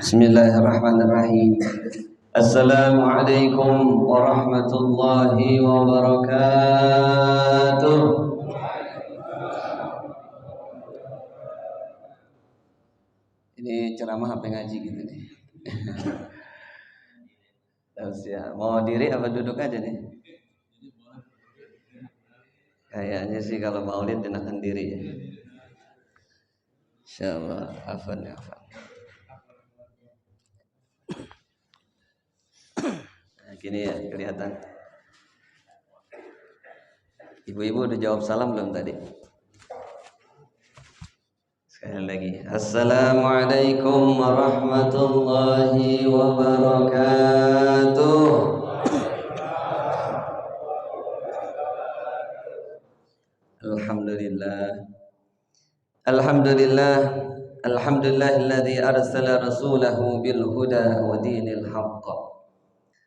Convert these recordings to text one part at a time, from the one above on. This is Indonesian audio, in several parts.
Bismillahirrahmanirrahim. Assalamualaikum warahmatullahi wabarakatuh. Ini ceramah apa ngaji gitu nih? Terus ya, mau diri apa duduk aja nih? Kayaknya sih kalau maulid enakan diri ya. Insyaallah, afan ya afan. Nah, gini ya kelihatan. Ibu-ibu udah jawab salam belum tadi? Sekali lagi. Assalamualaikum warahmatullahi wabarakatuh. Alhamdulillah. Alhamdulillah. Alhamdulillahilladzi arsala rasulahu bil huda wa dinil haqq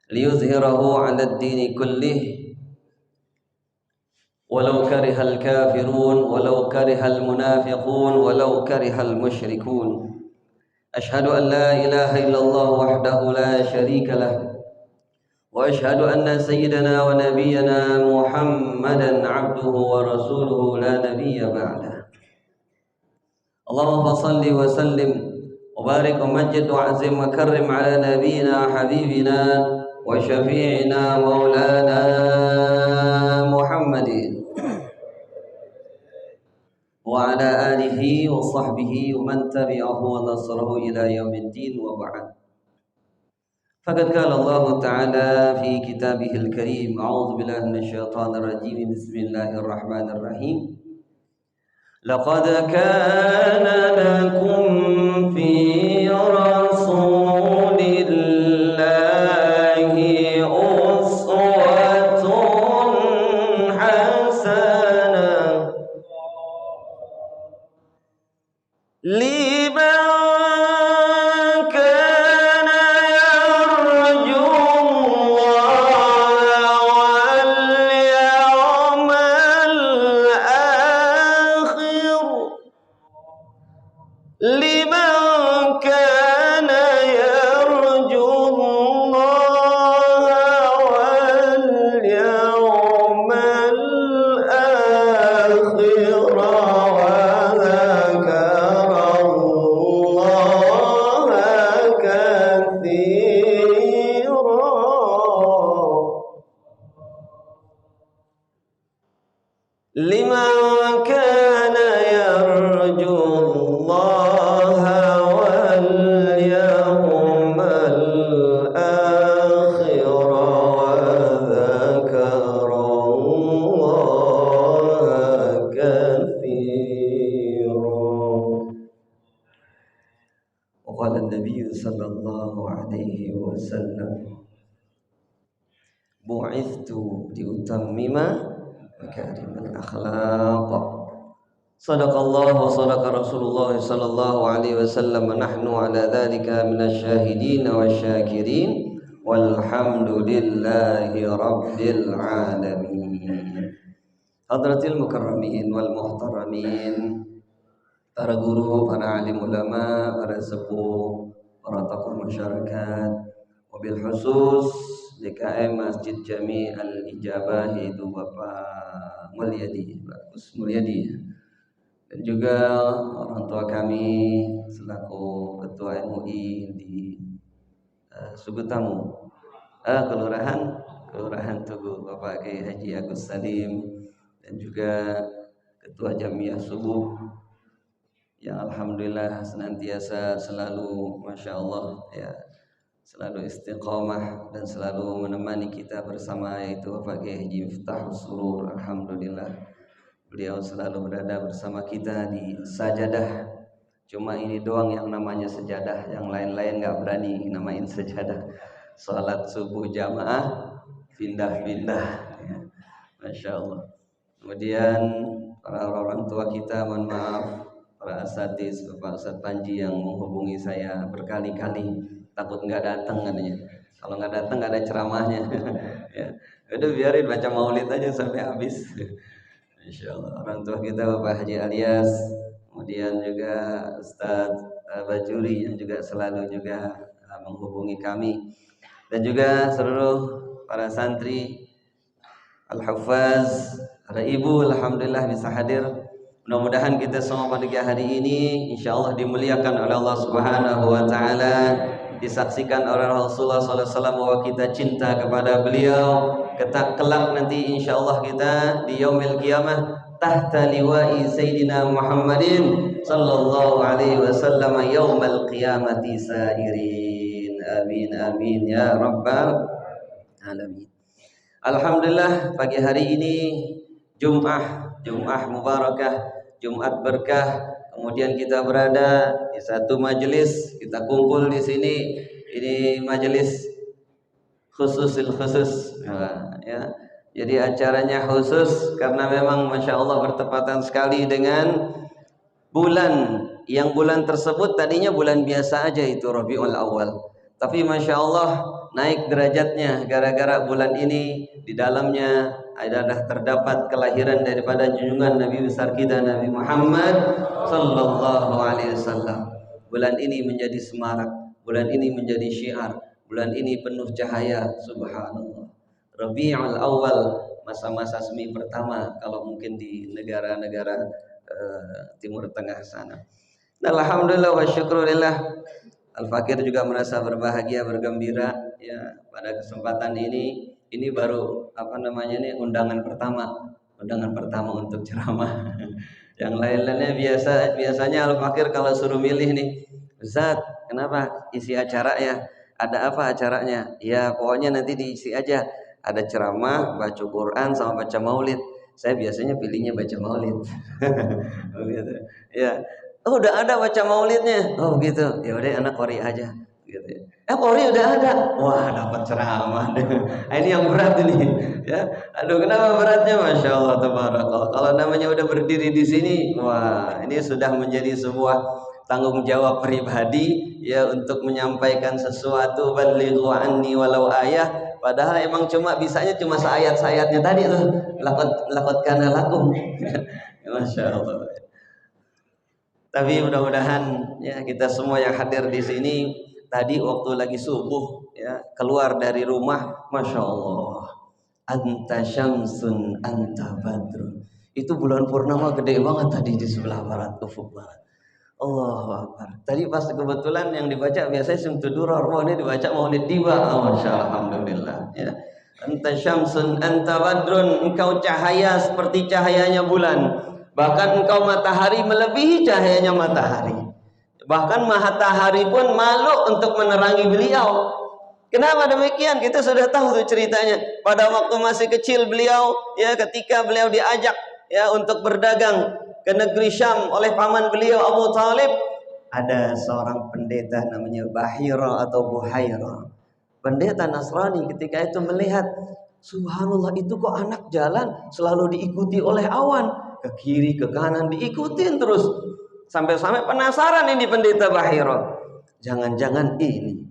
liyuzhirahu 'alad dini kullih walau karihal kafirun walau karihal munafiqun walau karihal musyrikun. Ashhadu an la ilaha illallah wahdahu la syarika lah wa ashhadu anna sayyidana wa nabiyyana Muhammadan 'abduhu wa rasuluhu la nabiyya ba'dah. Allahumma salli wa sallim wa barik wa majid wa azim wa karrim ala nabiyyina habibina wa syafi'ina maulana Muhammadin wa ala alihi wa sahbihi wa man tabi'ahu wa nasrahu ila yaumiddin wa ba'd. Faqad qala Allah Ta'ala fi kitabihil karim, a'udzu billahi minasyaitonir rajim, bismillahirrahmanirrahim. Laqad kana lakum fi rasulillahi uswatun hasanah liman kana yarju Allah wal yawmal akhir liman kana yarju Allah wal yawmal akhir wa dzakara Allah katsira. Liman kana yarju Allah wal yawmal akhir wa dzakara Allah katsira. Wa qala an-nabiy sallallahu alaihi wasallam, bu'ithtu liutammima makarimal akhlaq. Sadaqallahu wa sadaqa Rasulullah sallallahu alaihi wasallam, wa nahnu ala dzalika minasyahidin wasyakirin walhamdulillahi rabbil alamin. Hadratil mukarramin wal muhtaramin, para guru, para alim ulama, para sepuh, para tokoh masyarakat, wabil khusus DKM Masjid Jami Al-Ijabah, yaitu Bapak Mulyadi, Pak Gus Mulyadi, dan juga orang tua kami selaku Ketua MUI di Sugutamu, Kelurahan Tugu, Bapak Kiai Haji Agus Salim, dan juga Ketua Jamiah Subuh yang alhamdulillah senantiasa selalu Masya Allah ya, selalu istiqomah dan selalu menemani kita bersama, yaitu Bapak Kiai Haji Miftahus Surur. Alhamdulillah beliau selalu berada bersama kita di sajadah. Cuma ini doang yang namanya sejadah, yang lain-lain gak berani namain sejadah. Salat subuh jamaah pindah-pindah ya. Masya Allah. Kemudian para orang tua kita, mohon maaf, para asatiz, Bapak Ustadz Panji yang menghubungi saya berkali-kali, takut nggak datang katanya. Kalau nggak datang nggak ada ceramahnya. Ya, udah biarin baca maulid aja sampai habis. Insyaallah. Orang tua kita Bapak Haji Alias, kemudian juga Ustadz Bajuri yang juga selalu juga menghubungi kami, dan juga seluruh para santri Al-Hufaz, para ibu, alhamdulillah bisa hadir. Mudah-mudahan kita semua pada hari ini insyaallah dimuliakan oleh Allah Subhanahu wa taala, disaksikan oleh Rasulullah sallallahu alaihi wasallam bahwa kita cinta kepada beliau. Kelak nanti insyaallah kita di yaumil qiyamah tahta liwa'i sayyidina Muhammadin sallallahu alaihi wasallam yaumal qiyamati sairin. Amin amin ya rabbal alamin. Alhamdulillah pagi hari ini Jum'ah mubarakah, Jumat berkah. Kemudian kita berada di satu majelis, kita kumpul di sini. Ini majelis khusus, ya. Jadi acaranya khusus karena memang masya Allah bertepatan sekali dengan bulan. Yang bulan tersebut tadinya bulan biasa aja, itu Rabiul Awal. Tapi masya Allah naik derajatnya gara-gara bulan ini di dalamnya adalah terdapat kelahiran daripada junjungan Nabi besar kita Nabi Muhammad sallallahu alaihi wasallam. Bulan ini menjadi semarak, bulan ini menjadi syiar, bulan ini penuh cahaya. Subhanallah. Rabiul Awal, masa-masa semi pertama kalau mungkin di negara-negara Timur Tengah sana. Alhamdulillah wa syukurillah. Al-Fakir juga merasa berbahagia, bergembira ya pada kesempatan ini. Ini baru undangan pertama untuk ceramah. Yang lain-lainnya biasanya Al-Fakir kalau suruh milih nih, Ustaz, kenapa isi acara ya? Ada apa acaranya? Ya pokoknya nanti diisi aja. Ada ceramah, baca Quran sama baca maulid. Saya biasanya pilihnya baca maulid. Gitu. Ya. Oh udah ada baca maulidnya. Oh gitu. Ya udah anak qori aja. Gitu. Qori udah ada. Wah dapat ceramah. Ini yang berat ini. Ya. Aduh kenapa beratnya? Masya Allah tabarakallah. Kalau namanya udah berdiri di sini, wah ini sudah menjadi sebuah tanggung jawab pribadi ya untuk menyampaikan sesuatu. Balighu anni walau ayah. Padahal emang bisanya cuma seayat-ayatnya tadi tuh. Laqad kana lakum. Masya Allah. Tapi mudah-mudahan ya kita semua yang hadir di sini tadi waktu lagi subuh ya keluar dari rumah, masya Allah, anta syamsun anta badrun. Itu bulan purnama gede banget tadi di sebelah barat, ufuk barat. Allahu Akbar. Tadi pas kebetulan yang dibaca biasanya Syamsul Durar, ini dibaca Maulid Diba. Masya Allah, alhamdulillah. Ya. Anta syamsun anta badrun, engkau cahaya seperti cahayanya bulan. Bahkan engkau matahari melebihi cahayanya matahari. Bahkan matahari pun malu untuk menerangi beliau. Kenapa demikian? Kita sudah tahu tuh ceritanya. Pada waktu masih kecil beliau, ya ketika beliau diajak ya untuk berdagang ke negeri Syam oleh paman beliau Abu Talib, ada seorang pendeta namanya Bahira atau Buhaira. Pendeta Nasrani ketika itu melihat, subhanallah itu kok anak jalan selalu diikuti oleh awan. Ke kiri, ke kanan, diikutin terus. Sampai-sampai penasaran ini pendeta Bahira. Jangan-jangan ini.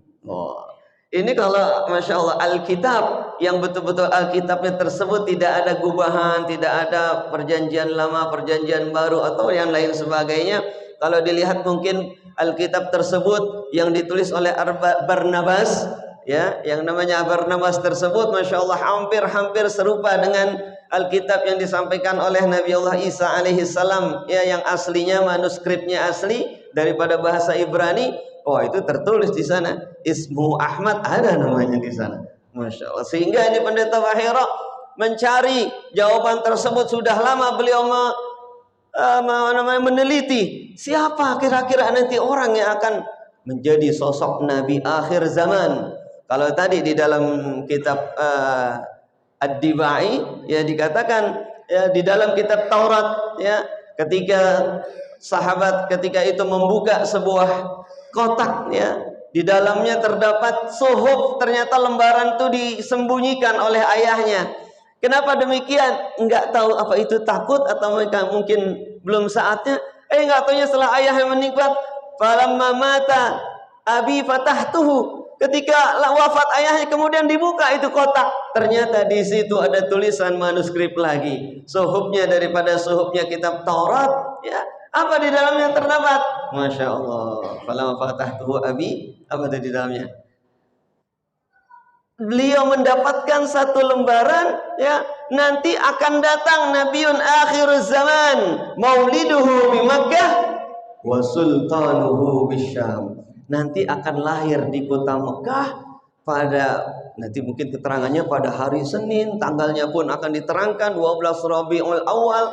Ini kalau Masya Allah Alkitab, yang betul-betul Alkitabnya tersebut tidak ada gubahan, tidak ada perjanjian lama, perjanjian baru, atau yang lain sebagainya. Kalau dilihat mungkin Alkitab tersebut yang ditulis oleh Barnabas, ya, yang namanya Barnabas tersebut, Masya Allah hampir serupa dengan Alkitab yang disampaikan oleh Nabi Allah Isa alaihissalam, ya, yang aslinya manuskripnya asli daripada bahasa Ibrani. Oh itu tertulis di sana, Ismu Ahmad ada namanya di sana, Masya Allah. Sehingga ini pendeta Bahira mencari jawaban tersebut sudah lama. Beliau meneliti siapa kira-kira nanti orang yang akan menjadi sosok Nabi akhir zaman. Kalau tadi di dalam kitab Ad-Dibai ya dikatakan ya di dalam kitab Taurat ya ketika sahabat ketika itu membuka sebuah kotak ya di dalamnya terdapat suhuf, ternyata lembaran itu disembunyikan oleh ayahnya. Kenapa demikian? Enggak tahu apa itu takut atau mereka mungkin belum saatnya. Enggak tahunya setelah ayahnya meninggal, falamma mata abi fatahtuhu. Ketika wafat ayahnya kemudian dibuka itu kotak. Ternyata di situ ada tulisan manuskrip lagi. Suhufnya daripada suhufnya kitab Taurat ya. Apa di dalamnya terdapat? Masya Allah. Falamma fatahtuhu abi, apa ada di dalamnya? Beliau mendapatkan satu lembaran, ya, nanti akan datang Nabiun akhir zaman, mauliduhu di Makkah wa sultanuhu bisyam. Nanti akan lahir di kota Mekah pada, nanti mungkin keterangannya pada hari Senin, tanggalnya pun akan diterangkan 12 Rabiul Awal.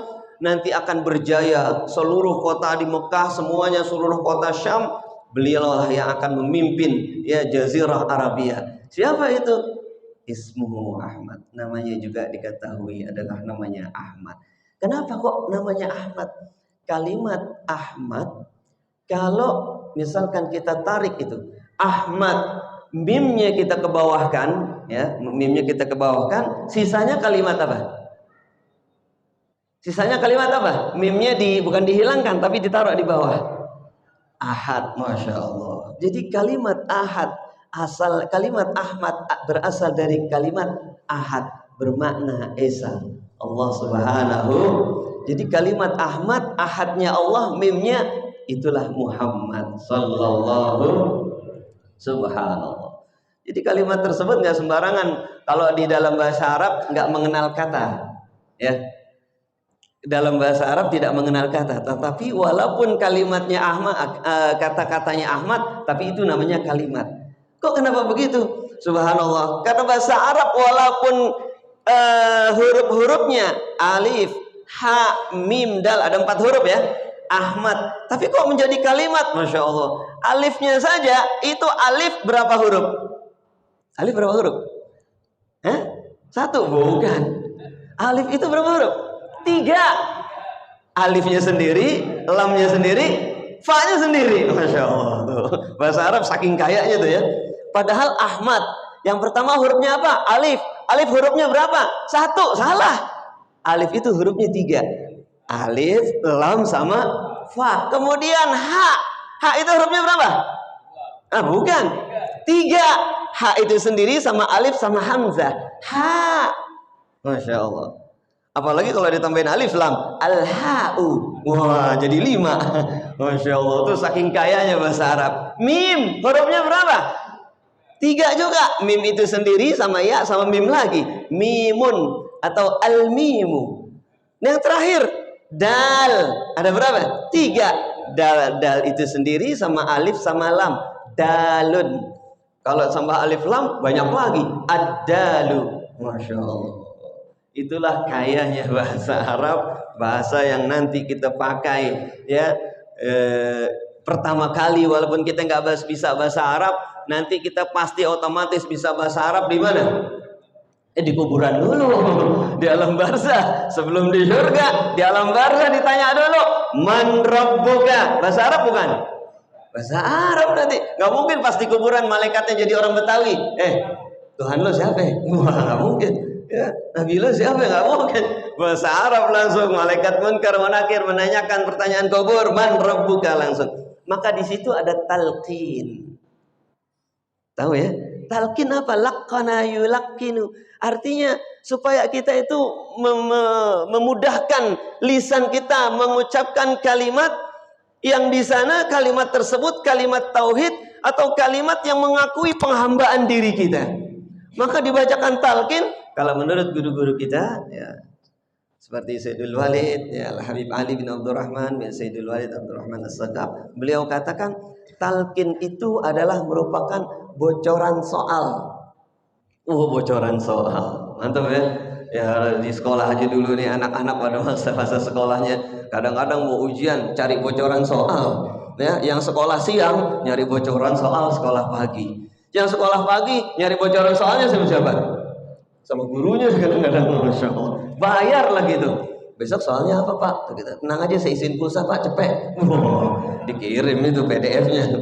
Nanti akan berjaya seluruh kota di Mekah, semuanya seluruh kota Syam. Beliaulah yang akan memimpin, ya, Jazirah Arabia. Siapa itu? Ismuhu Ahmad. Namanya juga diketahui adalah namanya Ahmad. Kenapa kok namanya Ahmad? Kalimat Ahmad, kalau misalkan kita tarik itu Ahmad, mimnya kita ke bawahkan, ya, mimnya kita ke bawahkan, sisanya kalimat apa? Sisanya kalimat apa? Mimnya bukan dihilangkan tapi ditaruh di bawah. Ahad, Masya Allah. Jadi kalimat Ahad, asal kalimat Ahmad berasal dari kalimat Ahad, bermakna Esa, Allah Subhanahu. Jadi kalimat Ahmad, Ahadnya Allah, mimnya itulah Muhammad Sallallahu. Subhanallah. Jadi kalimat tersebut nggak sembarangan. Kalau di dalam bahasa Arab nggak mengenal kata, ya. Dalam bahasa Arab tidak mengenal kata, tetapi walaupun kalimatnya Ahmad, kata-katanya Ahmad, tapi itu namanya kalimat. Kok kenapa begitu? Subhanallah. Karena bahasa Arab walaupun huruf-hurufnya alif, ha, mim, dal, ada 4 huruf, ya, Ahmad, tapi kok menjadi kalimat? Masya Allah. Alifnya saja itu alif berapa huruf? Alif berapa huruf? 1? Bukan. Alif itu berapa huruf? 3. Alifnya sendiri, lamnya sendiri, fa-nya sendiri. Masya Allah tuh. Bahasa Arab saking kayanya tuh, ya. Padahal Ahmad yang pertama hurufnya apa? Alif. Alif hurufnya berapa? 1. Salah. Alif itu hurufnya 3. Alif, lam, sama fa. Kemudian ha. Ha itu hurufnya berapa? Bukan. 3. Ha itu sendiri sama alif sama hamzah. Ha. Masya Allah. Apalagi kalau ditambahin alif lam, al-ha'u. Wah, jadi 5. Masya Allah, itu saking kayanya bahasa Arab. Mim, hurufnya berapa? 3 juga. Mim itu sendiri sama ya sama mim lagi. Mimun atau al-mimu. Yang terakhir, dal. Ada berapa? 3. Dal itu sendiri sama alif sama lam. Dalun. Kalau sama alif lam banyak lagi. Ad-dalu. Masya Allah. Itulah kayanya bahasa Arab, bahasa yang nanti kita pakai, ya, pertama kali walaupun kita nggak bisa bahasa Arab, nanti kita pasti otomatis bisa bahasa Arab di mana? Di kuburan dulu, di alam barzah. Sebelum di surga, di alam barzah ditanya dulu, man rabbuka? Bahasa Arab bukan? Bahasa Arab nanti. Nggak mungkin pas di kuburan malaikatnya jadi orang Betawi. Tuhan lo siapa? Wah, nggak mungkin. Ya, Nabi lo siapa? Nggak mungkin. Bahasa Arab langsung. Malaikat munkar wanakir menanyakan pertanyaan kubur, man rabbuka, langsung. Maka di situ ada talqin. Tahu, ya? Talqin apa? Laqqana yulaqqinu. Artinya supaya kita itu memudahkan lisan kita mengucapkan kalimat yang di sana kalimat tersebut kalimat tauhid atau kalimat yang mengakui penghambaan diri kita. Maka dibacakan talqin. Kalau menurut guru-guru kita, ya, seperti Sayyidul Walid, ya, Al-Habib Ali bin Abdurrahman bin Sayyidul Walid Abdurrahman As-Sagaf, beliau katakan talqin itu adalah merupakan bocoran soal. Bocoran soal. Mantap, ya. Ya, di sekolah aja dulu nih anak-anak pada masa-masa sekolahnya kadang-kadang mau ujian cari bocoran soal. Ya, yang sekolah siang nyari bocoran soal sekolah pagi. Yang sekolah pagi nyari bocoran soalnya sama siapa? Sama gurunya kadang-kadang. Masya Allah. Bayar lagi tuh. Besok soalnya apa, Pak? Kita tenang aja, saya isiin pulsa, Pak, cepet. Dikirim itu PDF-nya.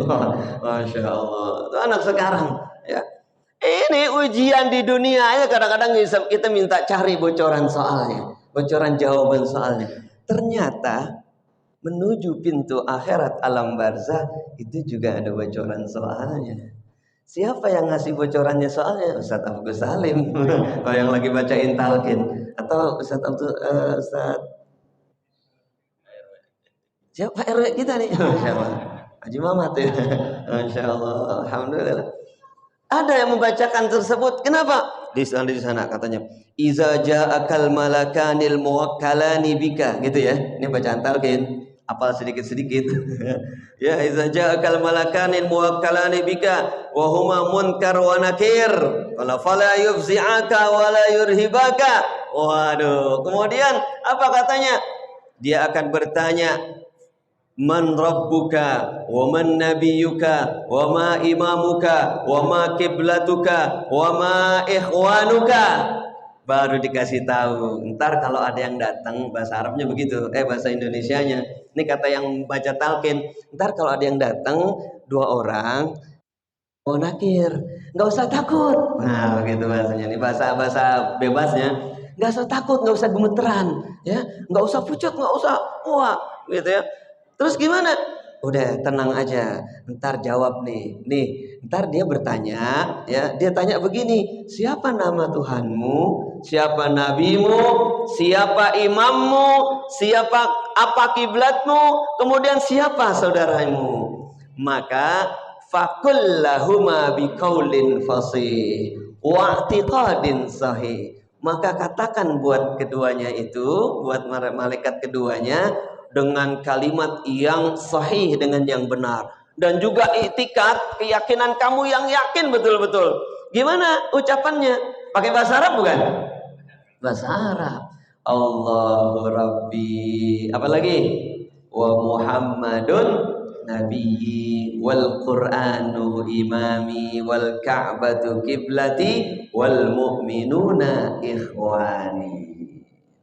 Masya Allah. Itu anak sekarang, ya. Ini ujian di dunia aja kadang-kadang kita minta cari bocoran soalnya, bocoran jawaban soalnya. Ternyata menuju pintu akhirat alam barzah itu juga ada bocoran soalnya. Siapa yang ngasih bocorannya soalnya? Ustaz Abdul Salim. Kalau yang lagi bacain talqin, atau Ustaz Siapa RW kita nih? Masya Allah. Haji Mamat ya. Masya Allah. Alhamdulillah. Ada yang membacakan tersebut. Kenapa? Di sana katanya. Iza ja'akal malakanil muwakkalani bika. Gitu ya. Ini bacaan talqin. Apal sedikit-sedikit. Ya, iza ja'akal malakanil muwakkalani bika wa huma munkar wa nakir. Wala fala yufzi'aka wa la yurhibaka. Waduh. Kemudian apa katanya? Dia akan bertanya, man rabbuka wa man nabiyuka wa ma imamuka wa ma kiblatuka wa ma ikhwanuka. Baru dikasih tahu. Ntar kalau ada yang datang, bahasa Arabnya begitu, bahasa Indonesianya. Ini kata yang baca talqin. Ntar kalau ada yang datang 2 orang, oh nakir, nggak usah takut. Nah begitu bahasanya. Ini bahasa bebasnya. Nggak usah takut, nggak usah gemeteran, ya, nggak usah pucat, nggak usah wah, gitu ya. Terus gimana? Udah tenang aja, ntar jawab nih. Ntar dia bertanya, ya, dia tanya begini, siapa nama Tuhanmu? Siapa nabimu? Siapa imammu? Siapa apa kiblatmu? Kemudian siapa saudaramu? Maka fakullahuma biqaulin fasih wa i'tiqadin sahih. Maka katakan buat keduanya itu, buat malaikat keduanya, dengan kalimat yang sahih, dengan yang benar, dan juga i'tikad, keyakinan kamu yang yakin betul-betul. Gimana ucapannya? Pakai bahasa Arab bukan? Bahasa Arab. Allahu Rabbi. Apalagi? Wa Muhammadun nabiyyi wal Qur'anu imami wal Ka'batu kiblati wal mu'minuna ikhwani.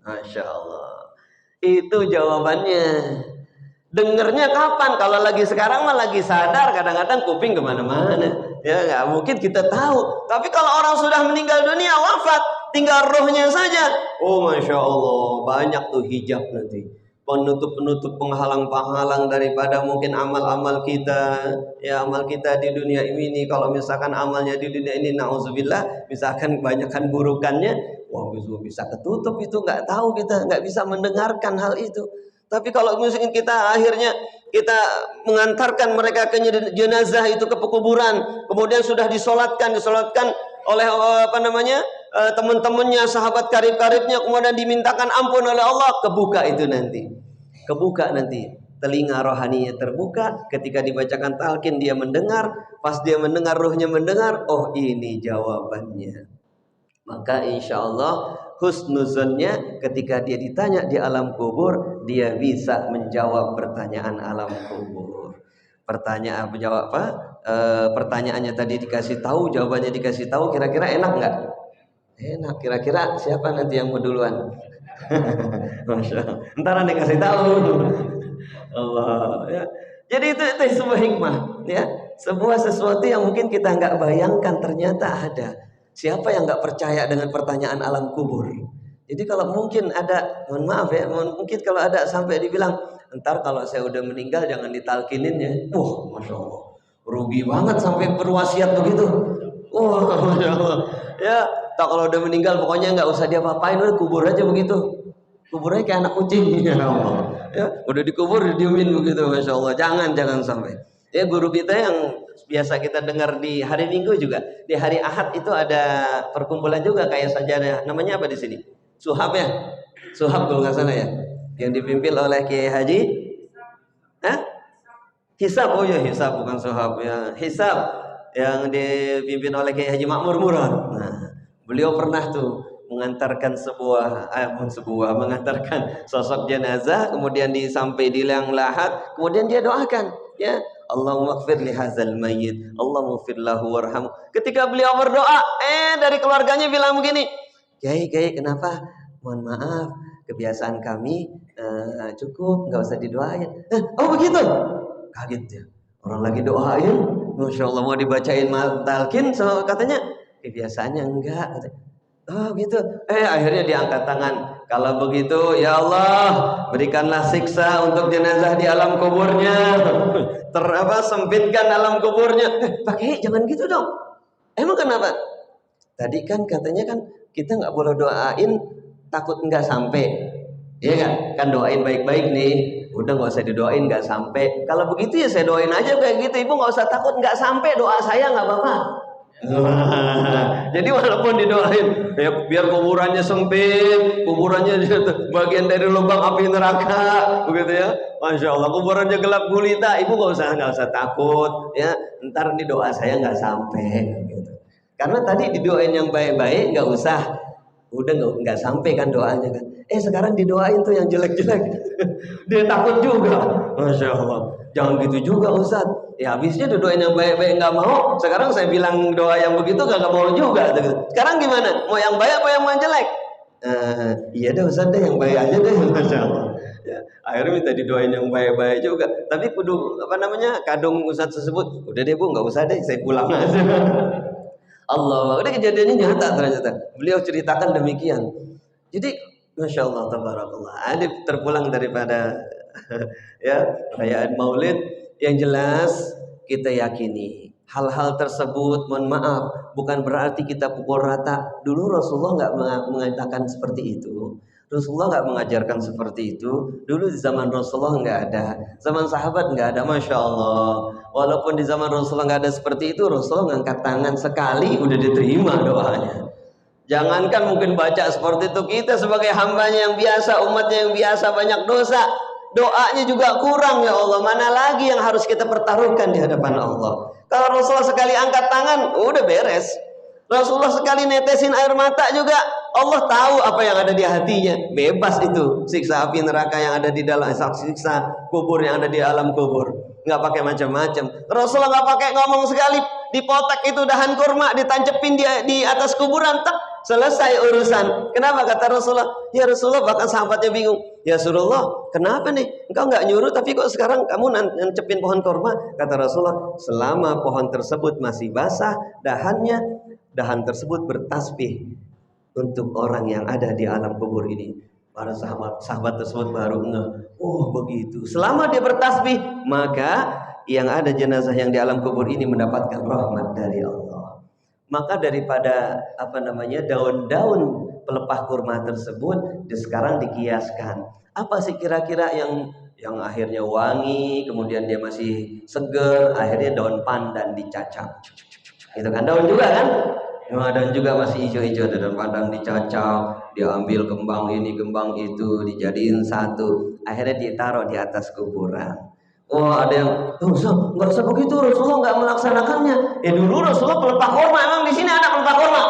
Masya Allah. Itu jawabannya. Dengernya kapan? Kalau lagi sekarang mah lagi sadar, kadang-kadang kuping kemana-mana. Ya nggak mungkin kita tahu. Tapi kalau orang sudah meninggal dunia, wafat, tinggal rohnya saja. Oh Masya Allah, banyak tuh hijab nanti. Penutup-penutup, penghalang-penghalang daripada mungkin amal-amal kita. Ya amal kita di dunia ini. Kalau misalkan amalnya di dunia ini, na'udzubillah, misalkan kebanyakan burukannya, wah bisa ketutup itu, nggak tahu kita, nggak bisa mendengarkan hal itu. Tapi kalau misalnya kita akhirnya kita mengantarkan mereka ke jenazah itu ke pekuburan, kemudian sudah disolatkan oleh teman-temannya, sahabat karib-karibnya, kemudian dimintakan ampun oleh Allah, kebuka nanti telinga rohaninya terbuka, ketika dibacakan talqin dia mendengar, pas dia mendengar ruhnya mendengar, oh ini jawabannya. Maka insya Allah husnuzonnya ketika dia ditanya di alam kubur, dia bisa menjawab pertanyaan alam kubur. Pertanyaannya tadi dikasih tahu, jawabannya dikasih tahu, kira-kira enak nggak? Enak. Kira-kira siapa nanti yang mau duluan? Masya Allah. Ntar nanti kasih tahu. Allah. Ya. Jadi itu sebuah hikmah, ya, sebuah sesuatu yang mungkin kita nggak bayangkan ternyata ada. Siapa yang nggak percaya dengan pertanyaan alam kubur? Jadi kalau mungkin ada, mohon maaf ya, mungkin kalau ada sampai dibilang, ntar kalau saya udah meninggal jangan ditalkinin ya. Masya Allah, rugi banget sampai berwasiat begitu. Masya Allah. Ya, tak kalau udah meninggal pokoknya nggak usah diapa-apain, udah kubur aja begitu. Kuburnya kayak anak kucing. Ya Allah. Ya, udah dikubur didiemin begitu, Masya Allah. Jangan sampai. Ya, guru kita yang biasa kita dengar di hari Minggu juga, di hari Ahad itu ada perkumpulan juga kayak sajadah. Namanya apa di sini? Suhab ya? Suhab kalau nggak salah ya. Yang dipimpin oleh Kiai Haji Hisab. Oh ya, Hisab bukan Suhab ya. Hisab yang dipimpin oleh Kiai Haji Makmur Murad. Nah, beliau pernah tuh mengantarkan mengantarkan sosok jenazah, kemudian sampai di liang lahat, kemudian dia doakan, ya, Allahumma ighfir li hadzal mayyit, Allahumma ighfir lahu warhamhu. Ketika beliau berdoa, dari keluarganya bilang begini, Kiai, kenapa? Mohon maaf, kebiasaan kami cukup, nggak usah didoain. Oh begitu? Kaget dia. Orang lagi doain, Masya Allah, mau dibacain talqin, so katanya kebiasaannya enggak. Oh gitu. Akhirnya diangkat tangan. Kalau begitu, ya Allah, berikanlah siksa untuk jenazah di alam kuburnya. Sempitkan alam kuburnya. Pakai jangan gitu dong. Emang kenapa? Tadi kan katanya kan kita nggak boleh doain takut nggak sampai. Iya kan? Kan doain baik-baik nih. udah nggak usah didoain, nggak sampai. Kalau begitu ya saya doain aja kayak gitu, ibu nggak usah takut, nggak sampai doa saya nggak apa-apa. Jadi walaupun didoain ya biar kuburannya sempit, kuburannya bagian dari lubang api neraka, begitu ya. Masya Allah, kuburannya gelap gulita, ibu nggak usah takut ya. Ntar di doa saya nggak sampai, gitu. Karena tadi didoain yang baik-baik, nggak usah, udah nggak sampai kan doanya kan. Sekarang didoain tuh yang jelek-jelek, dia takut juga. Masya Allah, jangan gitu juga Ustaz. Ya habisnya doain yang baik-baik nggak mau. Sekarang saya bilang doa yang begitu nggak mau juga. Sekarang gimana? Mau yang baik apa yang mau jelek? Iya deh Ustaz deh, yang baik aja deh. Masya Allah. Ya, akhirnya minta didoain yang baik-baik juga. Tapi kudu kadung Ustaz tersebut, udah deh Bu, nggak usah deh, saya pulang aja. Allah, udah kejadiannya nyata ternyata. Beliau ceritakan demikian. Jadi Masya Allah, tabarakallah. Adib terpulang daripada ya perayaan Maulid. Yang jelas kita yakini hal-hal tersebut, mohon maaf, bukan berarti kita pukul rata. Dulu Rasulullah nggak mengatakan seperti itu. Rasulullah nggak mengajarkan seperti itu. Dulu di zaman Rasulullah nggak ada, zaman sahabat nggak ada. Masya Allah. Walaupun di zaman Rasulullah nggak ada seperti itu, Rasulullah ngangkat tangan sekali udah diterima doanya. Jangankan mungkin baca seperti itu, kita sebagai hambanya yang biasa, umatnya yang biasa banyak dosa, doanya juga kurang ya Allah. Mana lagi yang harus kita pertaruhkan di hadapan Allah? Kalau Rasulullah sekali angkat tangan, udah beres. Rasulullah sekali netesin air mata juga, Allah tahu apa yang ada di hatinya. Bebas itu siksa api neraka yang ada di dalam, siksa kubur yang ada di alam kubur. Nggak pakai macam-macam. Rasulullah nggak pakai ngomong sekali, dipotek itu dahan kurma, ditancepin di atas kuburan, tak selesai urusan. Kenapa kata Rasulullah? Ya Rasulullah, bahkan sahabatnya bingung. Ya Rasulullah, kenapa nih? Engkau nggak nyuruh, tapi kok sekarang kamu nancepin pohon kurma? Kata Rasulullah, selama pohon tersebut masih basah dahannya, dahan tersebut bertasbih untuk orang yang ada di alam kubur ini. Para sahabat tersebut baru ngeh, oh begitu. Selama dia bertasbih, maka yang ada jenazah yang di alam kubur ini mendapatkan rahmat dari Allah. Maka daripada daun-daun pelepah kurma tersebut sekarang dikiaskan. Apa sih kira-kira yang akhirnya wangi, kemudian dia masih seger, akhirnya daun pandan dicacah. Itu kan daun juga kan? Dan juga masih hijau-hijau, daun pandan dicacah, diambil kembang ini, kembang itu, dijadiin satu, akhirnya ditaruh di atas kuburan. Ada yang, nggak usah begitu, Rasulullah nggak melaksanakannya. Dulu Rasulullah pelepah kurma, emang di sini ada pelepah kurma?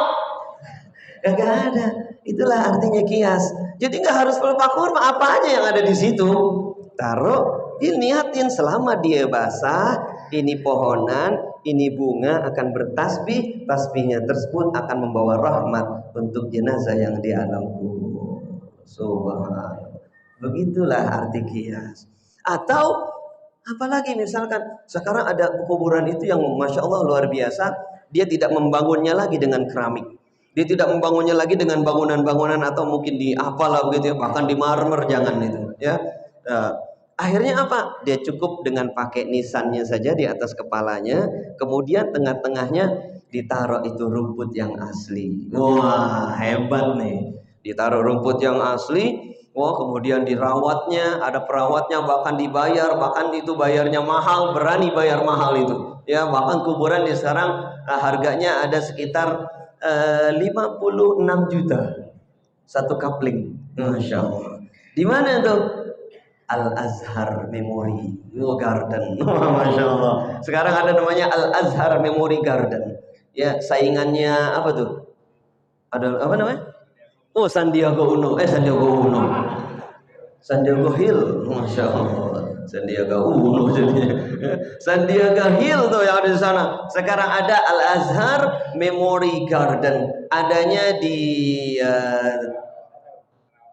Gak ada. Itulah artinya kias. Jadi nggak harus pelepah kurma, apa aja yang ada di situ taruh, diniatin selama dia basah, ini pohonan, ini bunga akan bertasbih, tasbihnya tersebut akan membawa rahmat untuk jenazah yang di alam kubur. Subhanallah. Begitulah arti kias. Atau apalagi misalkan sekarang ada kuburan itu yang Masya Allah luar biasa, dia tidak membangunnya lagi dengan keramik, dia tidak membangunnya lagi dengan bangunan-bangunan atau mungkin di apalah begitu ya, bahkan di marmer, jangan itu ya. Akhirnya apa? Dia cukup dengan pakai nisannya saja di atas kepalanya, kemudian tengah-tengahnya ditaruh itu rumput yang asli. Wah, hebat nih. Ditaruh rumput yang asli, kemudian dirawatnya, ada perawatnya, bahkan dibayar, bahkan itu bayarnya mahal, berani bayar mahal itu. Ya, bahkan kuburan di sekarang harganya ada sekitar 56 juta satu kapling. Masya Allah. Di mana tuh? Al-Azhar Memory Garden. Masya Allah. Sekarang ada namanya Al-Azhar Memory Garden. Ya, saingannya apa tuh? Ada apa namanya? Sandiaga Uno. Sandiaga Hill. Masya Allah. Sandiaga Uno jadinya. Sandiaga Hill tuh yang ada di sana. Sekarang ada Al-Azhar Memory Garden. Adanya di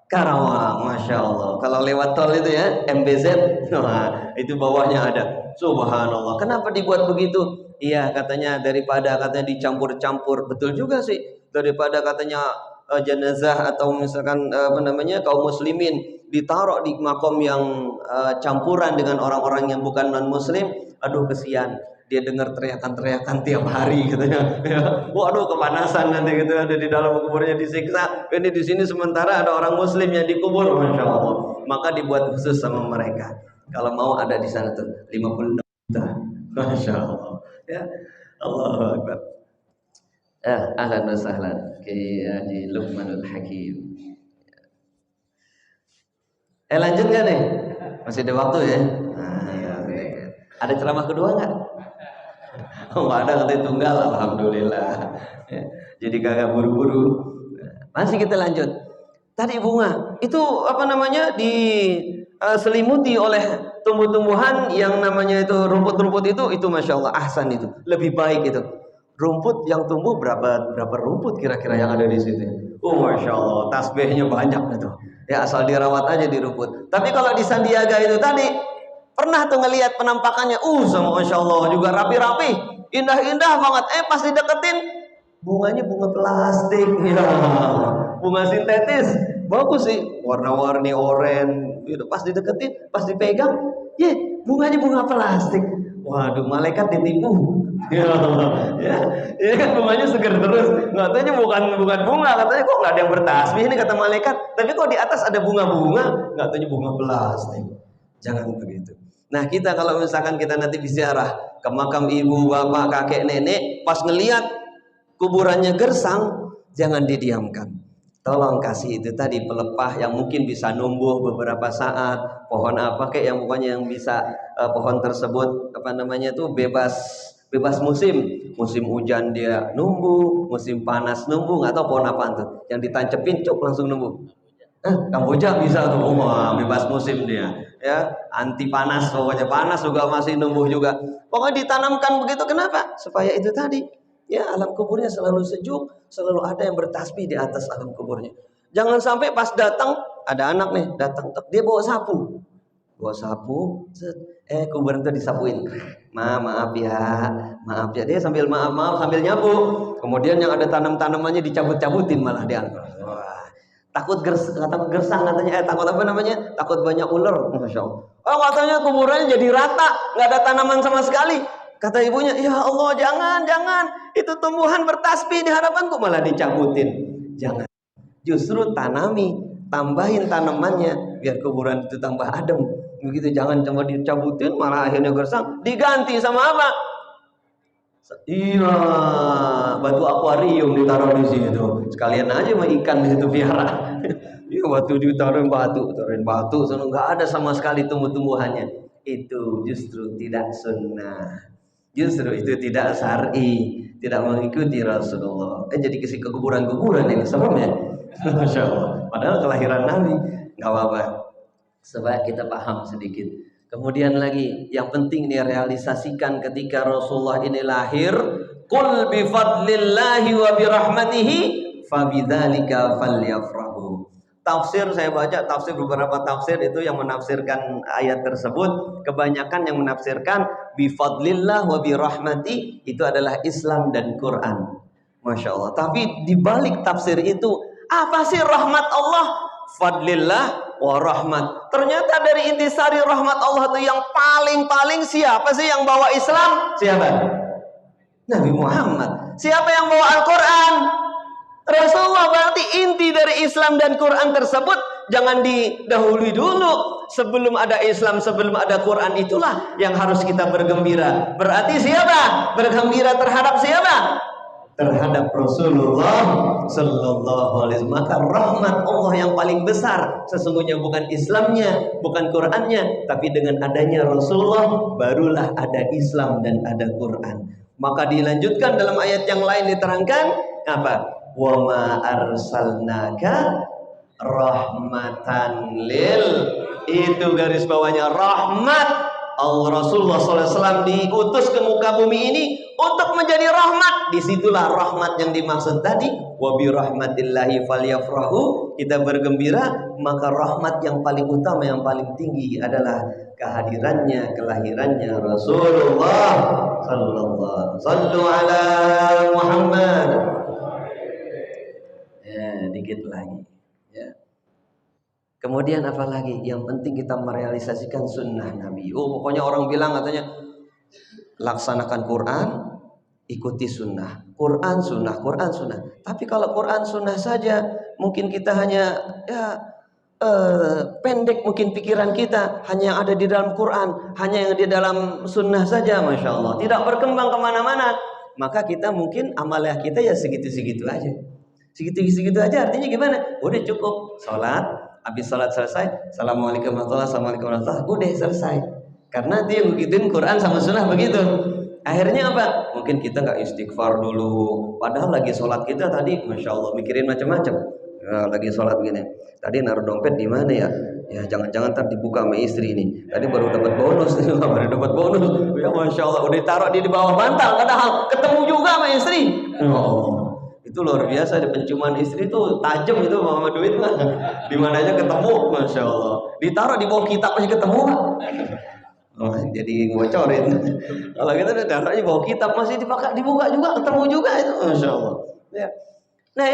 Karawang, Masya Allah. Kalau lewat tol itu ya, MBZ, itu bawahnya ada. Subhanallah. Kenapa dibuat begitu? Iya, katanya dicampur-campur. Betul juga sih. Daripada katanya jenazah atau misalkan kaum muslimin ditaruh di makom yang campuran dengan orang-orang yang bukan non-muslim. Aduh, kesian. Dia dengar teriakan-teriakan tiap hari katanya. Waduh, kepanasan nanti gitu, ada di dalam kuburnya disiksa. Ini di sini sementara ada orang muslim yang dikubur. Masya Allah. maka dibuat khusus sama mereka. Kalau mau ada di sana tuh 56 juta. Masya Allah. Ya, Allahu Akbar. Ahlan wa sahlan Haji Luqmanul Hakim. Lanjut gak nih? Masih ada waktu ya? Ada ceramah kedua nggak? Oh, nggak ada, katanya tunggal. Alhamdulillah. Ya, jadi kagak buru-buru. Masih kita lanjut. Tadi bunga itu apa namanya diselimuti oleh tumbuh-tumbuhan yang namanya itu rumput-rumput itu masya Allah ahsan, itu lebih baik itu. Rumput yang tumbuh berapa rumput kira-kira yang ada di situ? Masya Allah, tasbihnya banyak itu. Ya asal dirawat aja di rumput. Tapi kalau di Sandiaga itu tadi pernah tuh ngelihat penampakannya, sama masya Allah juga rapi-rapi, indah-indah banget. Pas dideketin bunganya bunga plastik, ya, bunga sintetis, bagus sih, warna-warni oranye. Gitu. Pas dideketin, pas dipegang, bunganya bunga plastik. Waduh, malaikat ditipu. Ya kan bunganya seger terus. Nggak tanya bukan bunga, katanya kok nggak ada yang bertasbih ini kata malaikat. Tapi kok di atas ada bunga-bunga, nggak tanya bunga plastik. Jangan begitu. Nah kita kalau misalkan kita nanti ziarah ke makam ibu, bapak, kakek, nenek, pas ngelihat kuburannya gersang, jangan didiamkan. Tolong kasih itu tadi pelepah yang mungkin bisa numbuh beberapa saat. Pohon apa kayak yang pokoknya yang bisa pohon tersebut apa namanya itu bebas musim. Musim hujan dia numbuh, musim panas numbuh, nggak tahu pohon apa tuh. Yang ditancepin cuk langsung numbuh. Kamboja bisa tuh, bebas musim dia. Ya, anti panas, pokoknya panas juga masih numbuh juga. Pokoknya ditanamkan begitu, kenapa? Supaya itu tadi. Ya, alam kuburnya selalu sejuk, selalu ada yang bertasbih di atas alam kuburnya. Jangan sampai pas datang ada anak nih, datang dia bawa sapu. Kuburan itu disapuin. Maaf ya, dia sambil maaf sambil nyapu. Kemudian yang ada tanam-tanamannya dicabut-cabutin malah dia. Takut gersang katanya, takut apa namanya? Takut banyak ular. Masya Allah. Katanya kuburannya jadi rata, nggak ada tanaman sama sekali. Kata ibunya, ya Allah jangan, itu tumbuhan bertasbih di hadapanku, malah dicabutin. Jangan, justru tambahin tanamannya biar kuburan itu tambah adem. Begitu, jangan cuma dicabutin malah akhirnya gersang. Diganti sama apa? Iya, batu akuarium ditaruh di situ. Sekalian aja sama ikan di situ piara. Iya, batu ditaruhin batu, sono nggak ada sama sekali tumbuh-tumbuhannya. Itu justru tidak sunnah. Justru itu tidak syar'i, tidak mengikuti Rasulullah. Jadi ke kuburan-kuburan ini serem ya. Masya Allah. Padahal kelahiran Nabi, nggak apa-apa. Supaya kita paham sedikit. Kemudian lagi, yang penting direalisasikan ketika Rasulullah ini lahir. Qul bi fadlillahi wa bi rahmatihi fabidzalika falyafrahu. Tafsir saya baca, beberapa tafsir itu yang menafsirkan ayat tersebut, kebanyakan yang menafsirkan bifadlillah wa birahmati itu adalah Islam dan Quran. Masya Allah. Tapi dibalik tafsir itu, apa sih rahmat Allah? Fadlillah wa rahmat. Ternyata dari intisari rahmat Allah itu yang paling siapa sih yang bawa Islam? Siapa? Nabi Muhammad. Siapa yang bawa Al-Quran? Rasulullah. Berarti inti dari Islam dan Quran tersebut jangan didahului dulu. Sebelum ada Islam, sebelum ada Quran, itulah yang harus kita bergembira. Berarti siapa? Bergembira terhadap siapa? Terhadap Rasulullah Sallallahu Alaihi Wasallam. Maka rahmat Allah yang paling besar sesungguhnya bukan Islamnya, bukan Qurannya, tapi dengan adanya Rasulullah barulah ada Islam dan ada Quran. Maka dilanjutkan dalam ayat yang lain diterangkan apa? Wa ma arsalnaka rahmatan lil, itu garis bawahnya rahmat. Allah Rasulullah SAW diutus ke muka bumi ini untuk menjadi rahmat. Disitulah rahmat yang dimaksud tadi. Wa bi rahmatillahi falyafrahu, kita bergembira. Maka rahmat yang paling utama, yang paling tinggi adalah kehadirannya, kelahirannya Rasulullah sallallahu. Sallu ala Muhammad. Dikit lagi ya. Kemudian apa lagi? Yang penting kita merealisasikan sunnah Nabi. Pokoknya orang bilang katanya laksanakan Quran, ikuti sunnah. Quran sunnah. Tapi kalau Quran sunnah saja, mungkin kita hanya pendek mungkin pikiran kita, hanya yang ada di dalam Quran, hanya yang di dalam sunnah saja, Masya Allah, tidak berkembang kemana-mana, maka kita mungkin amalah kita ya segitu-segitu aja. Segitu-segitu aja artinya gimana? Udah cukup sholat, habis sholat selesai, Assalamualaikum warahmatullahi wabarakatuh, Assalamualaikum warahmatullahi wabarakatuh, udah selesai. Karena dia begituin Quran sama sunnah begitu. Akhirnya apa? Mungkin kita nggak istighfar dulu, padahal lagi sholat kita tadi, Masya Allah, mikirin macam-macam. Ya, lagi sholat gini, tadi naruh dompet di mana ya? Ya jangan-jangan ntar dibuka sama istri ini. Tadi baru dapat bonus, baru dapat bonus. Ya Masya Allah, udah taruh di bawah bantal, padahal ketemu juga sama istri. Oh, itu luar biasa. Di penciuman istri tuh tajam itu sama duit lah. Di mana aja ketemu, Masya Allah. Ditaruh di bawah kitab aja ketemu. Oh, jadi ngocorin. Kalau kita udah taruhnya di bawah kitab masih dibuka juga, ketemu juga itu, Masya Allah. Ya. Nah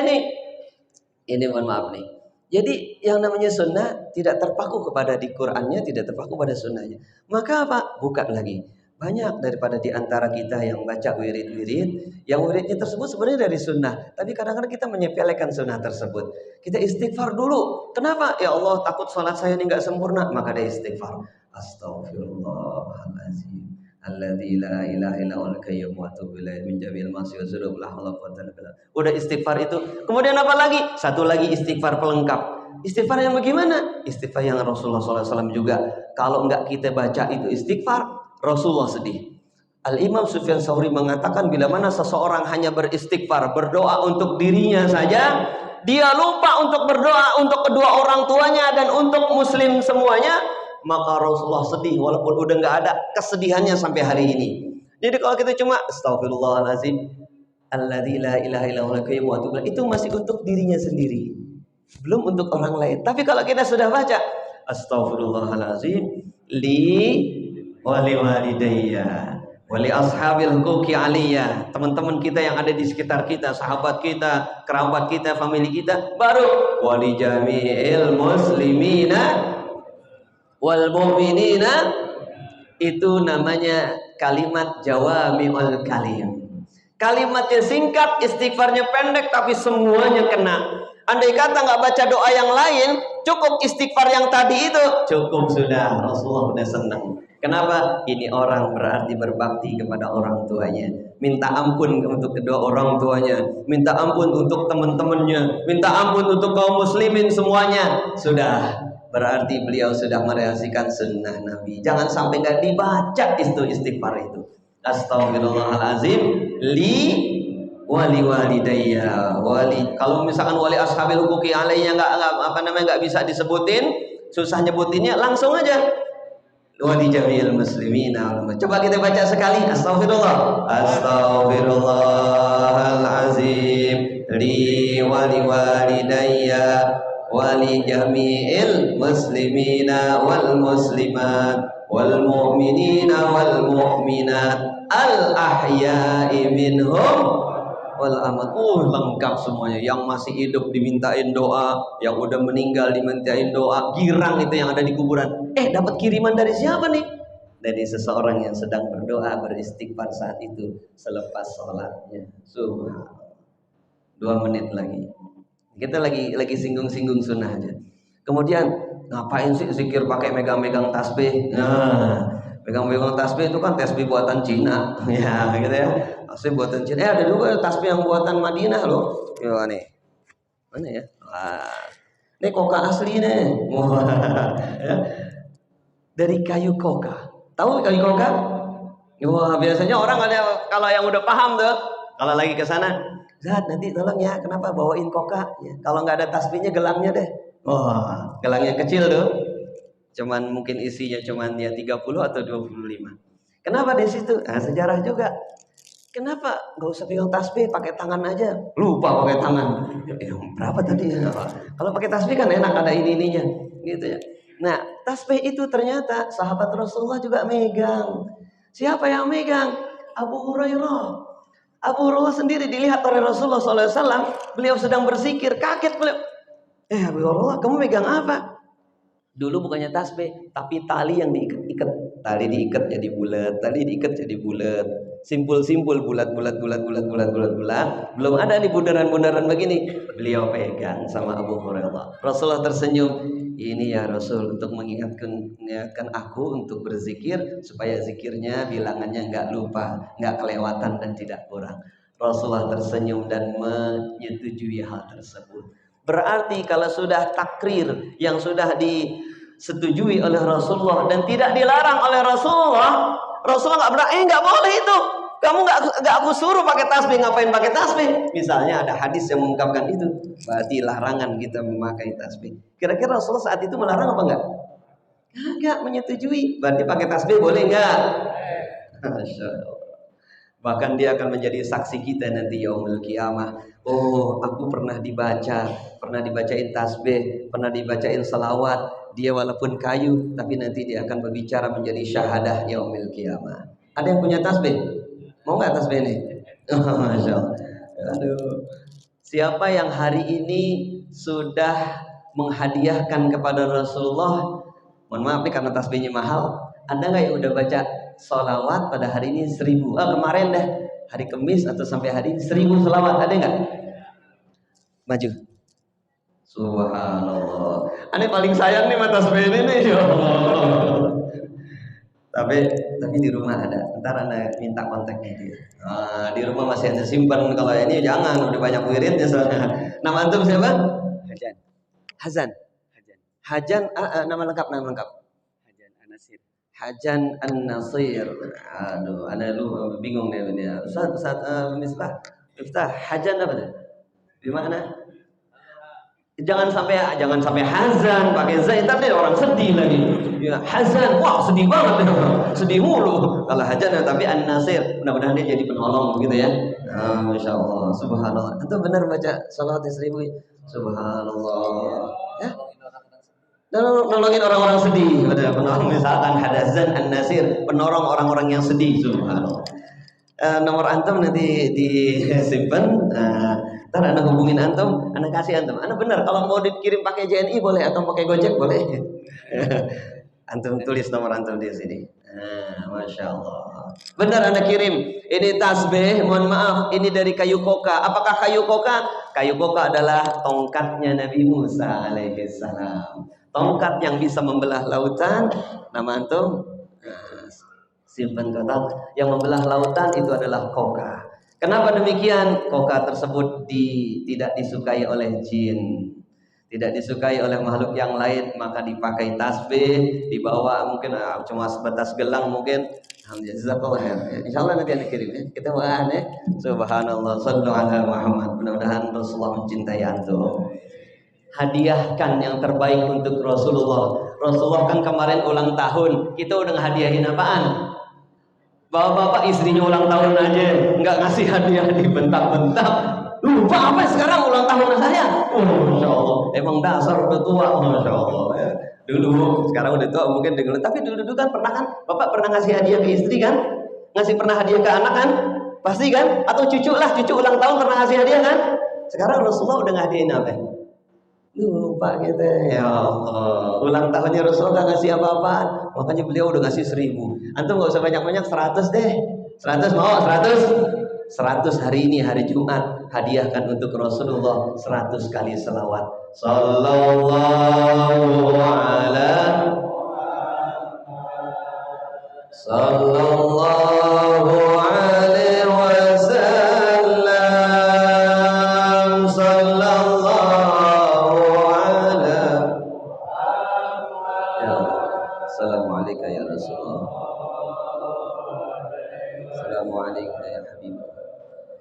ini mohon maaf nih. Jadi yang namanya sunnah tidak terpaku kepada di Qur'annya, tidak terpaku pada sunnahnya. Maka apa? Buka lagi. Banyak daripada di antara kita yang baca wirid-wirid, yang wiridnya tersebut sebenarnya dari sunnah, tapi kadang-kadang kita menyepelekan sunnah tersebut. Kita istighfar dulu. Kenapa? Ya Allah, takut sholat saya ini nggak sempurna, maka dia istighfar. Astaghfirullahaladzim. Alladzi la ilaha illa huwal qayyum wa atubu ilaihi min jami'il ma'asi wa dzunub la haula wa quwwata illa billah. Udah istighfar itu. Kemudian apa lagi? Satu lagi istighfar pelengkap. Istighfar yang bagaimana? Istighfar yang Rasulullah SAW juga. Kalau enggak kita baca itu istighfar, Rasulullah sedih. Al-Imam Sufyan Tsauri mengatakan bila mana seseorang hanya beristighfar, berdoa untuk dirinya saja, dia lupa untuk berdoa untuk kedua orang tuanya dan untuk muslim semuanya, maka Rasulullah sedih walaupun udah nggak ada kesedihannya sampai hari ini. Jadi kalau kita cuma Astaghfirullahaladzim, alladzi la ilaha illa huwal qayyum wa atubu ilaih, itu masih untuk dirinya sendiri, belum untuk orang lain. Tapi kalau kita sudah baca Astaghfirullahaladzim li wali walidayya wali ashabil huquqi aliyya, teman-teman kita yang ada di sekitar kita, sahabat kita, kerabat kita, family kita, baru wali jami'il muslimina wal mu'minina, itu namanya kalimat jawami'ul kalim. Kalimatnya singkat, istighfarnya pendek, tapi semuanya kena. Andai kata nggak baca doa yang lain, cukup istighfar yang tadi itu, cukup sudah. Rasulullah udah senang. Kenapa? Ini orang berarti berbakti kepada orang tuanya, minta ampun untuk kedua orang tuanya, minta ampun untuk teman-temannya, minta ampun untuk kaum muslimin semuanya. Sudah, berarti beliau sudah merealisasikan sunnah Nabi. Jangan sampai nggak dibaca itu istighfar itu. Astaghfirullahalazim li wali walidayya wali. Kalau misalkan wali ashabil huquqi alainya nggak bisa disebutin, susah nyebutinnya, langsung aja wali jami'il muslimina. Coba kita baca sekali. Astaghfirullahalazim li wali walidayya wali jami'il muslimina wal muslimat wal mu'minina wal mu'minat al ahya'i minhum wal amat. Lengkap semuanya. Yang masih hidup dimintain doa, yang udah meninggal dimintain doa. Girang itu yang ada di kuburan. Dapat kiriman dari siapa nih? Dari seseorang yang sedang berdoa, beristighfar saat itu selepas sholatnya. Subhanallah. 2 menit lagi. Kita lagi singgung-singgung sunnah aja. Kemudian ngapain sih zikir pakai megang-megang tasbih? Nah, megang-megang tasbih itu kan tasbih buatan Cina, ya gitu ya. Tasbih buatan Cina. Ada juga tasbih yang buatan Madinah loh. Ya nih, mana ya? Ini koka asli nih. Ya. Dari kayu koka. Tahu kayu koka? Wah, biasanya orang ada kalau yang udah paham tuh, kalau lagi ke sana, Zat nanti tolong ya, kenapa bawain koka? Ya, kalau nggak ada tasbihnya gelangnya deh. Wah, gelang yang kecil tuh. Cuman mungkin isinya cuman ya 30 atau 25. Kenapa di situ? Nah, sejarah juga. Kenapa nggak usah pegang tasbih, pakai tangan aja? Lupa pakai tangan. Berapa tadi? Kalau pakai tasbih kan enak, ada ininya, gitu ya. Nah, tasbih itu ternyata sahabat Rasulullah juga megang. Siapa yang megang? Abu Hurairah. Abu Hurairah sendiri dilihat oleh Rasulullah SAW, beliau sedang berzikir, kaget beliau. Abu Hurairah, kamu megang apa? Dulu bukannya tasbih, tapi tali yang diikat-ikat. Tali diikat jadi bulat, tali diikat jadi bulat. Simpul-simpul, bulat. Belum ada di bundaran-bundaran begini. Beliau pegang sama Abu Hurairah. Rasulullah tersenyum. Ini ya Rasul, untuk mengingatkan aku untuk berzikir supaya zikirnya bilangannya nggak lupa, nggak kelewatan dan tidak kurang. Rasulullah tersenyum dan menyetujui hal tersebut. Berarti kalau sudah takrir yang sudah disetujui oleh Rasulullah dan tidak dilarang oleh Rasulullah, Rasulullah nggak pernah, nggak boleh itu. Kamu nggak aku suruh pakai tasbih, ngapain pakai tasbih? Misalnya ada hadis yang mengungkapkan itu, berarti larangan kita memakai tasbih. Kira-kira Rasulullah saat itu melarang apa enggak? Enggak, menyetujui. Berarti pakai tasbih boleh enggak? Masya Allah. Bahkan dia akan menjadi saksi kita nanti yaumul qiyamah. Oh, aku pernah dibacain tasbih, pernah dibacain salawat. Dia walaupun kayu, tapi nanti dia akan berbicara menjadi syahadah yaumul qiyamah. Ada yang punya tasbih? Mau nggak tasbih ini? Masya Allah. Aduh. Siapa yang hari ini sudah menghadiahkan kepada Rasulullah? Mohon maaf nih karena tasbihnya mahal. Ada nggak yang udah baca sholawat pada hari ini 1000? Kemarin dah hari Kamis atau sampai hari ini 1000 sholawat, ada nggak? Maju. Subhanallah. Ane paling sayang nih mata tasbih ini nih, ya Allah. Tapi di rumah ada. Ntar anda minta kontaknya dia. Di rumah masih ada simpan. Kalau ini jangan, udah banyak wiridnya soalnya. Nama antum siapa? Hazan. Nama lengkap. Hajan An-Nasir. Aduh, ana lu bingung nih ini. Ustaz Miftah, Hajan apa tuh? Di mana? Jangan sampai Hazan pakai za, entar deh orang sedih lagi. Ya, Hazan, wah sedih banget deh. Sedih mulu. Kalau Hajan tapi An-Nasir, mudah-mudahan dia jadi penolong gitu ya. Masya Allah, subhanallah. Itu benar baca salawat 1000. Subhanallah. Ya? Nolongin orang-orang sedih, penolong misalkan Hadazan An-Nasir, penolong orang-orang yang sedih. Subhanallah. Nomor antum nanti disimpan. Ntar anda hubungin antum, anda kasih antum. Anda benar kalau mau dikirim pakai JNI boleh atau pakai Gojek boleh. Antum tulis nomor antum di sini. Masya Allah. Benar anda kirim. Ini tasbih, mohon maaf, ini dari kayu koka. Apakah kayu koka? Kayu koka adalah tongkatnya Nabi Musa alaihissalam. Tongkat yang bisa membelah lautan. Nama antum simpan kotak. Yang membelah lautan itu adalah koka. Kenapa demikian? Koka tersebut tidak disukai oleh jin, tidak disukai oleh makhluk yang lain, maka dipakai tasbih, dibawa mungkin cuma sebatas gelang mungkin. Alhamdulillah. Insyaallah nanti ada kirim ya. Kita bahas ya. Subhanallah, sallallahu alaihi Muhammad. Mudah-mudahan Rasulullah mencintai antum. Hadiahkan yang terbaik untuk Rasulullah. Rasulullah kan kemarin ulang tahun, kita udah ngehadiahin apaan? Bapak-bapak istrinya ulang tahun aja nggak ngasih hadiah, dibentak-bentak. Lupa apa sekarang ulang tahun saya? Masya Allah. Emang dasar udah tua, Masya Allah. Dulu, sekarang udah tua mungkin dengar. Tapi dulu kan pernah kan? Bapak pernah ngasih hadiah ke istri kan? Pernah hadiah ke anak kan? Pasti kan? Atau cucu ulang tahun pernah ngasih hadiah kan? Sekarang Rasulullah udah ngadiahin apa? Lupa gitu ya Allah. Ulang tahunnya Rasulullah gak ngasih apa-apaan, makanya beliau udah ngasih 1000. Antum gak usah banyak-banyak, 100 deh. 100 mau? 100 hari ini hari Jumat, hadiahkan untuk Rasulullah 100 kali selawat. Sallallahu alaihi wasallam. Assalamualaikum ya Rasulullah. Assalamualaikum ya Habib.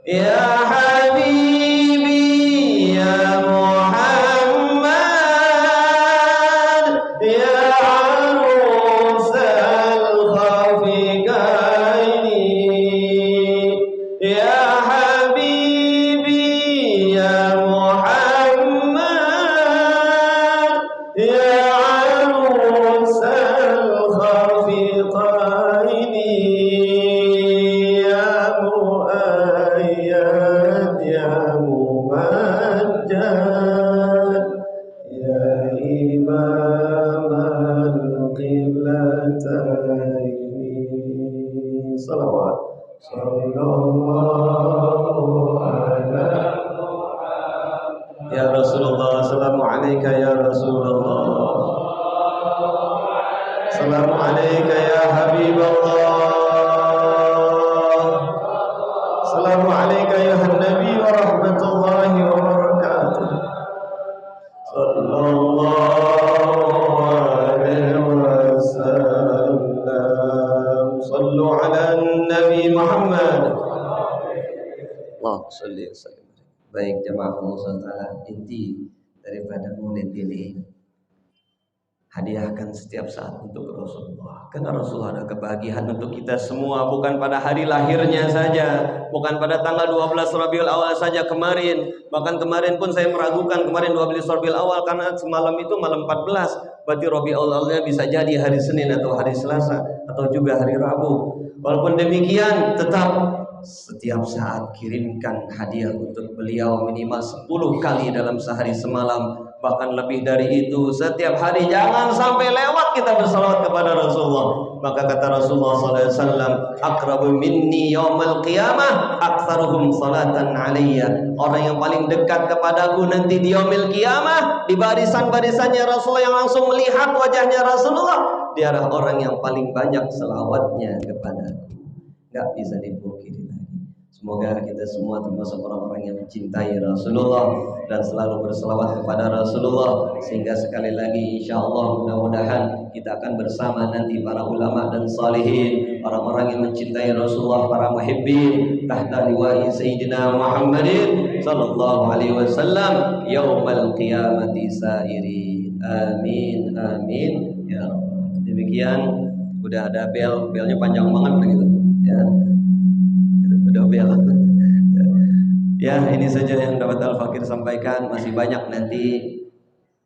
Ya Habibi ya Muhammad ya Arusal Khafiqaini ya Habibi ya Muhammad ya Arusal Khafiqaini ya Muayyad ya sallallahu ala ya Rasulullah, assalamu alayka ya Rasulullah, assalamu alayka ya Habiballah, assalamu alayka ya Nabi wa rahmatullahi wa barakatuh, sallallahu alaihi wasallam, sallu ala Nabi Muhammad. Allahumma shalli wa sallim. Baik jemaah Allah SWT, inti daripada maulid ini hadiahkan setiap saat untuk Rasulullah, karena Rasulullah ada kebahagiaan untuk kita semua, bukan pada hari lahirnya saja, bukan pada tanggal 12 Rabiul Awal saja kemarin, bahkan kemarin pun saya meragukan kemarin 12 Rabiul Awal karena semalam itu malam 14, berarti Rabiul Awalnya bisa jadi hari Senin atau hari Selasa atau juga hari Rabu. Walaupun demikian tetap setiap saat kirimkan hadiah untuk beliau minimal 10 kali dalam sehari semalam, bahkan lebih dari itu setiap hari. Jangan sampai lewat kita bersalawat kepada Rasulullah. Maka kata Rasulullah SAW, akrabu minni yaumal qiyamah aktsaruhum salatan alayya. Orang yang paling dekat kepadaku nanti di yaumil qiyamah, di barisan-barisannya Rasulullah yang langsung melihat wajahnya Rasulullah, dia adalah orang yang paling banyak selawatnya kepadaku. Gak bisa dipungkiri lagi. Semoga kita semua termasuk orang-orang yang mencintai Rasulullah dan selalu berselawat kepada Rasulullah, sehingga sekali lagi insya Allah mudah-mudahan kita akan bersama nanti para ulama dan salihin, orang-orang yang mencintai Rasulullah, para muhibbin tahta liwa'i Sayyidina Muhammadin sallallahu alaihi wasallam yaumal qiyamati sairin. Amin amin ya Rabbal. Demikian, udah ada belnya panjang banget begitu ya, udah bel. Ya, ini saja yang dapat Al-Fakir sampaikan. Masih banyak nanti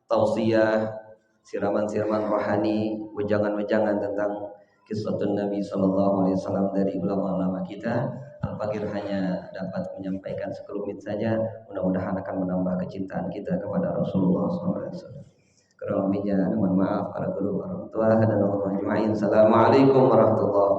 tausiah, siraman-siraman rohani, wejangan-wejangan tentang kisah Nabi Sallallahu Alaihi Wasallam dari ulama-ulama kita. Al-Fakir hanya dapat menyampaikan sekelumit saja. Mudah-mudahan akan menambah kecintaan kita kepada Rasulullah Sallallahu Alaihi Wasallam. Kurang lebihnya mohon maaf para guru, orang tua dan Allah ajma'in. Assalamualaikum warahmatullahi wabarakatuh.